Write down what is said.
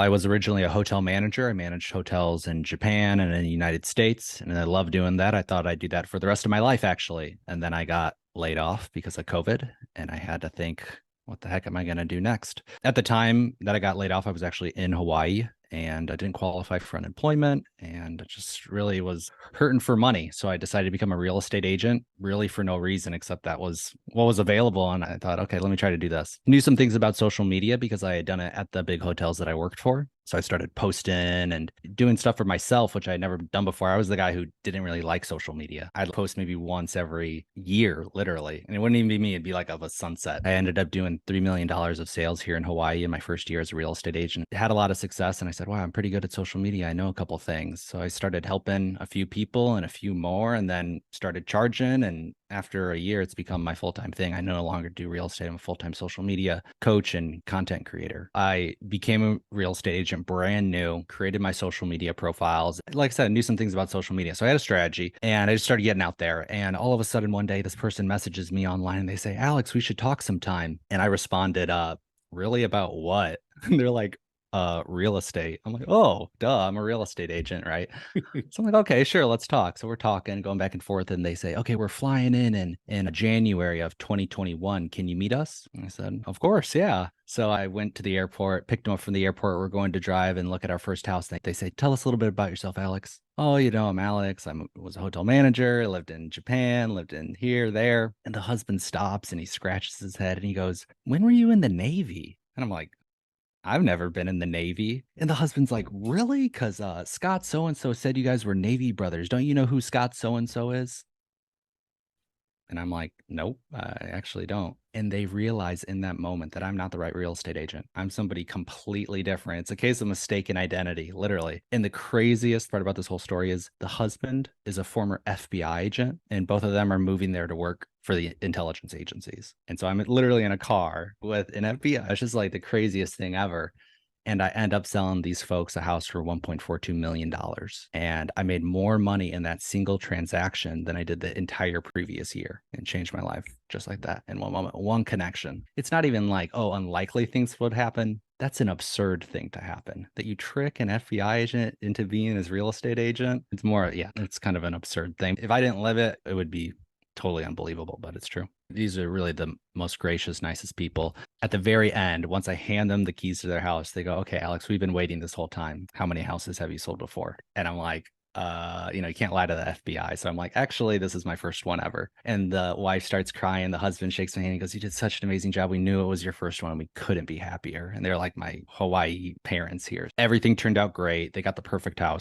I was originally a hotel manager. I managed hotels in Japan and in the United States, and I love doing that. I thought I'd do that for the rest of my life, actually. And then I got laid off because of COVID, and I had to think, what the heck am I going to do next? At the time that I got laid off, I was actually in Hawaii and I didn't qualify for unemployment and I just really was hurting for money. So I decided to become a real estate agent, really for no reason except that was what was available. And I thought, okay, let me try to do this. Knew some things about social media because I had done it at the big hotels that I worked for. So I started posting and doing stuff for myself, which I had never done before. I was the guy who didn't really like social media. I'd post maybe once every year, literally. And it wouldn't even be me, it'd be like of a sunset. I ended up doing $3 million of sales here in Hawaii in my first year as a real estate agent. Had a lot of success. And I said, wow, I'm pretty good at social media. I know a couple things. So I started helping a few people and a few more, and then started charging. And after a year, it's become my full-time thing. I no longer do real estate. I'm a full-time social media coach and content creator. I became a real estate agent brand new, created my social media profiles. Like I said, I knew some things about social media. So I had a strategy and I just started getting out there. And all of a sudden one day, this person messages me online and they say, Alex, we should talk sometime. And I responded, really about what? And they're like, real estate. I'm like, oh, duh, I'm a real estate agent, right? So I'm like, okay, sure, let's talk. So we're talking, going back and forth, and they say, okay, we're flying in January of 2021. Can you meet us? And I said, of course, yeah. So I went to the airport, picked them up from the airport. We're going to drive and look at our first house. They say, tell us a little bit about yourself, Alex. Oh, I'm Alex. I was a hotel manager. I lived in Japan, lived in here, there. And the husband stops and he scratches his head and he goes, when were you in the Navy? And I'm like, I've never been in the Navy. And the husband's like, really? Because Scott so and so said you guys were Navy brothers. Don't you know who Scott so and so is? And I'm like, nope, I actually don't. And they realize in that moment that I'm not the right real estate agent. I'm somebody completely different. It's a case of mistaken identity, literally. And the craziest part about this whole story is the husband is a former FBI agent, and both of them are moving there to work for the intelligence agencies. And so I'm literally in a car with an FBI. It's just like the craziest thing ever. And I end up selling these folks a house for $1.42 million. And I made more money in that single transaction than I did the entire previous year, and changed my life just like that in one moment, one connection. It's not even like, oh, unlikely things would happen. That's an absurd thing to happen, that you trick an FBI agent into being his real estate agent. It's more, yeah, it's kind of an absurd thing. If I didn't live it, it would be totally unbelievable, but it's true. These are really the most gracious, nicest people. At the very end, once I hand them the keys to their house, they go, okay, Alex, we've been waiting this whole time. How many houses have you sold before? And I'm like, you can't lie to the FBI. So I'm like, actually, this is my first one ever. And the wife starts crying. The husband shakes my hand. He goes, you did such an amazing job. We knew it was your first one. And we couldn't be happier. And they're like my Hawaii parents here. Everything turned out great. They got the perfect house.